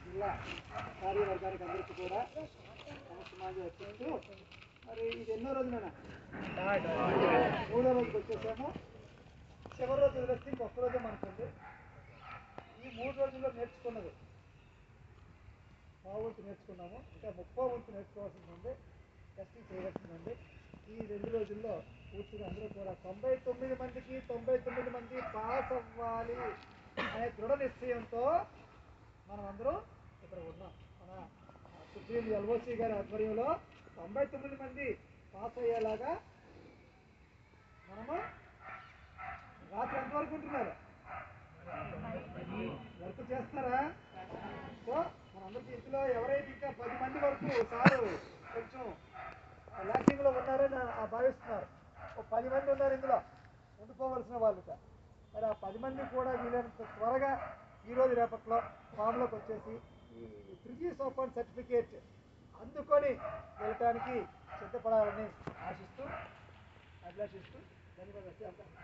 జిల్లా కార్యవర్గానికి అందరికీ కూడా నమస్కారం అర్పిస్తూ మరి ఇది ఎన్నో రోజులైనా 3వ రోజుకి వచ్చేసాము. చివరి రోజు వదిలేస్తే ఇంకొక రోజే మనకుంది. ఈ 3 రోజుల్లో నేర్చుకున్నది వంతు నేర్చుకున్నాము. ఇంకా 30 వంతు నేర్చుకోవాల్సింది ఉంది, టెస్టింగ్ చేయవలసింది ఉంది. ఈ 2 రోజుల్లో పూర్తిగా అందరూ కూడా 99 మందికి 99 మంది పాస్ అవ్వాలి అనే దృఢ నిశ్చయంతో మనం అందరూ ఇక్కడ ఉన్నాం. మన సుప్రీం ఎల్ఓసి గారి ఆధ్వర్యంలో 99 మంది పాస్ అయ్యేలాగా మనము రాత్రి ఎంతవరకు ఉంటున్నారు వర్క్ చేస్తారా? సో మనందరికీ ఇందులో ఎవరైతే ఇంకా 10 మంది వరకు సారు కొంచెం ల్యాకింగ్లో ఉన్నారని భావిస్తున్నారు. ఒక 10 మంది ఉన్నారు ఇందులో ఉండిపోవలసిన వాళ్ళుగా. మరి ఆ 10 మంది కూడా వీలైనంత త్వరగా ఈరోజు రేపట్లో ఫామ్లోకి వచ్చేసి ఈ 3G సోపాన్ సర్టిఫికేట్ అందుకొని వెళ్ళటానికి సిద్ధపడాలని ఆశిస్తూ అభిలాషిస్తూ ధన్యవాదాలు.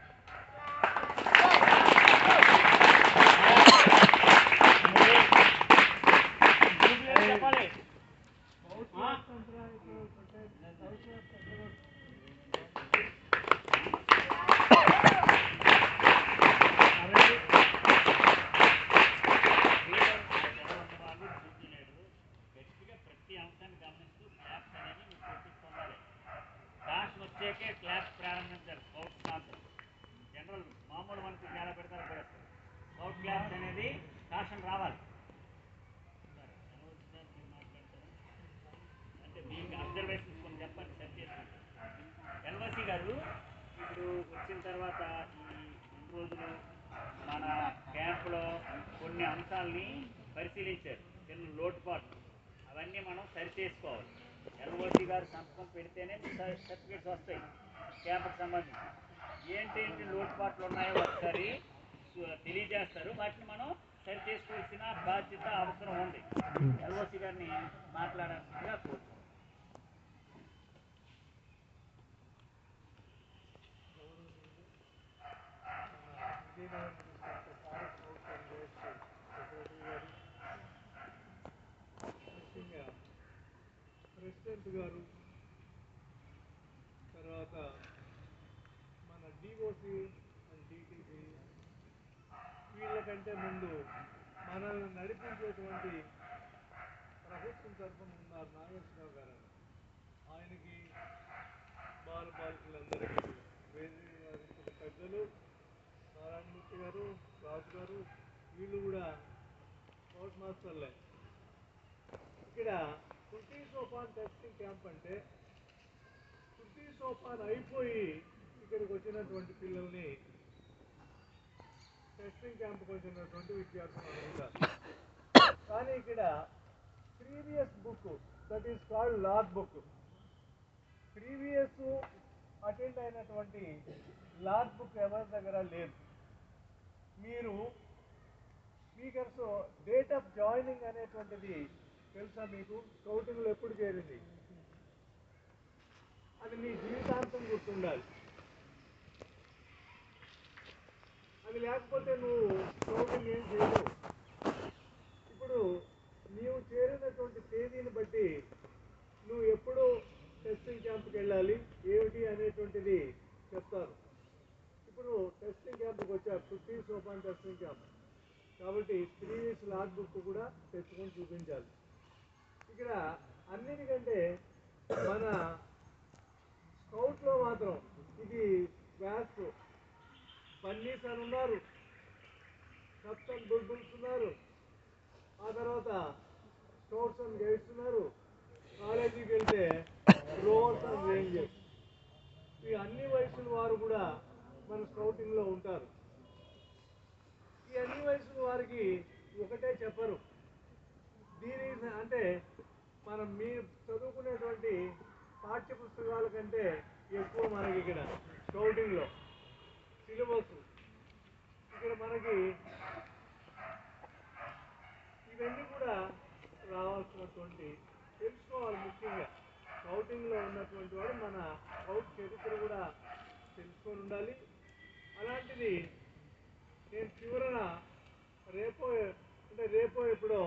వచ్చేకే క్లాస్ ప్రారంభించారు. స్కౌట్స్ మాత్రం జనరల్ మామూలు మనకి ఎలా పెడతారు కూడా స్కౌట్ క్లాస్ అనేది శాసన రావాలి. అంటే మీకు అబ్జర్వేషన్స్ కొన్ని చెప్పండి, సెట్ చేసుకుంటారు. ఎల్ఓసి గారు ఇప్పుడు వచ్చిన తర్వాత ఈ 2 రోజులు మన క్యాంపులో కొన్ని అంశాలని పరిశీలించారు. చిన్న లోటుపాట్లు అవన్నీ మనం సరి చేసుకోవాలి. ఎల్ఓసి గారు సంతకం పెడితేనే సర్టిఫికేట్స్ వస్తాయి. క్యాంపుకి సంబంధించి ఏంటి లోటుపాట్లు ఉన్నాయో ఒకసారి తెలియజేస్తారు. వాటిని మనం సరి చేసుకోవాల్సిన బాధ్యత అవసరం ఉంది. ఎల్ఓసి గారిని మాట్లాడాల్సిందిగా కోరుతున్నాం. ప్రెసిడెంట్ గారు, తర్వాత మన డిఓసి అండ్ డిటిసి, వీళ్ళకంటే ముందు మనల్ని నడిపించేటువంటి ప్రభుత్వం తరఫున ఉన్నారు నాగేశ్వరరావు గారు. ఆయనకి బాలబాలికలందరికీ వేదిక పెద్దలు నారాయణమూర్తి గారు, రాజు గారు, వీళ్ళు కూడా స్కౌట్ మాస్టర్లే. ఇక్కడ 50 సోపాన్ టెస్టింగ్ క్యాంప్ అంటే 50 సోపాన్ అయిపోయి ఇక్కడికి వచ్చినటువంటి పిల్లల్ని టెస్టింగ్ క్యాంప్కి వచ్చినటువంటి విద్యార్థులు అనుకుంటారు. కానీ ఇక్కడ previous book, that is called log book, previous attend అయినటువంటి లాగ్ బుక్ ఎవరి దగ్గర లేదు. మీరు స్పీకర్స్ డేట్ ఆఫ్ జాయినింగ్ అనేటువంటిది తెలుసా మీకు? స్కౌటింగ్లో ఎప్పుడు చేరింది అది మీ జీవితాంతం గుర్తుండాలి. అది లేకపోతే నువ్వు స్కౌటింగ్ ఏం చేయలేవు. ఇప్పుడు నీవు చేరినటువంటి తేదీని బట్టి నువ్వు ఎప్పుడు టెస్టింగ్ క్యాంప్కి వెళ్ళాలి ఏమిటి అనేటువంటిది చెప్తారు. ఇప్పుడు టెస్టింగ్ క్యాంప్కి వచ్చారు, 50 సోపాన్ టెస్టింగ్ క్యాంప్ కాబట్టి ప్రీవియస్ లాగ్ బుక్ కూడా తెచ్చుకొని చూపించాలి. ఇక్కడ అన్నిటికంటే మన స్కౌట్లో మాత్రం ఇది వ్యాస్ బన్నీస్ అని ఉన్నారు, కప్టన్ బుల్బుల్స్ ఉన్నారు, ఆ తర్వాత స్కౌట్స్ అండ్ గైడ్స్ ఉన్నారు, కాలేజీకి వెళ్తే రోవర్స్ అండ్ రేంజర్స్. ఈ అన్ని వయసుల వారు కూడా మన స్కౌటింగ్లో ఉంటారు. ఈ అన్ని వయసుల వారికి ఒకటే చెప్పరు. దీని అంటే మనం మీరు చదువుకునేటువంటి పాఠ్య పుస్తకాల కంటే ఎక్కువ మనకి ఇక్కడ స్కౌటింగ్లో సిలబస్. ఇక్కడ మనకి ఇవన్నీ కూడా రావాల్సినటువంటి తెలుసుకోవాలి. ముఖ్యంగా స్కౌటింగ్లో ఉన్నటువంటి వాడు మన స్కౌట్ చరిత్ర కూడా తెలుసుకొని ఉండాలి. అలాంటిది నేను చివరన రేపో ఎప్పుడో